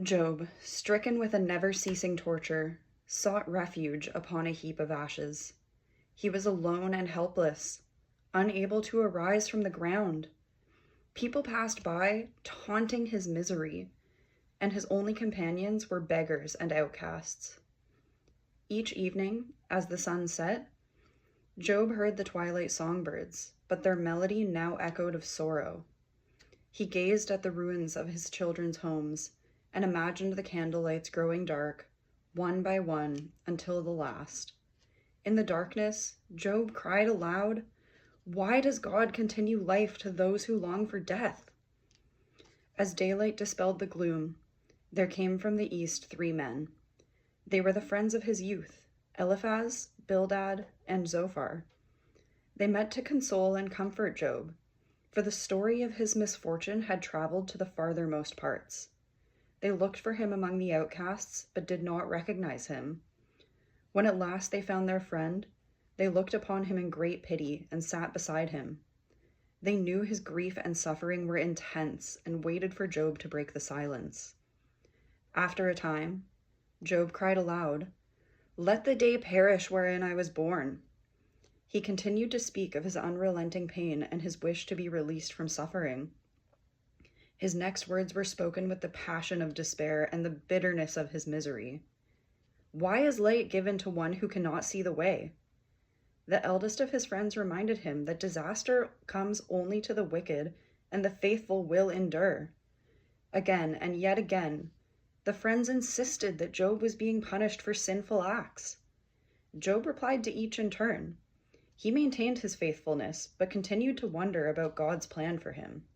Job, stricken with a never-ceasing torture, sought refuge upon a heap of ashes. He was alone and helpless, unable to arise from the ground. People passed by, taunting his misery, and his only companions were beggars and outcasts. Each evening, as the sun set, Job heard the twilight songbirds, but their melody now echoed of sorrow. He gazed at the ruins of his children's homes and imagined the candlelights growing dark, one by one, until the last. In the darkness, Job cried aloud, "Why does God continue life to those who long for death?" As daylight dispelled the gloom, there came from the east 3 men. They were the friends of his youth, Eliphaz, Bildad, and Zophar. They met to console and comfort Job, for the story of his misfortune had traveled to the farthermost parts. They looked for him among the outcasts, but did not recognize him. When at last they found their friend, they looked upon him in great pity and sat beside him. They knew his grief and suffering were intense and waited for Job to break the silence. After a time, Job cried aloud, "Let the day perish wherein I was born." He continued to speak of his unrelenting pain and his wish to be released from suffering. His next words were spoken with the passion of despair and the bitterness of his misery. "Why is light given to one who cannot see the way?" The eldest of his friends reminded him that disaster comes only to the wicked, and the faithful will endure. Again and yet again, the friends insisted that Job was being punished for sinful acts. Job replied to each in turn. He maintained his faithfulness, but continued to wonder about God's plan for him.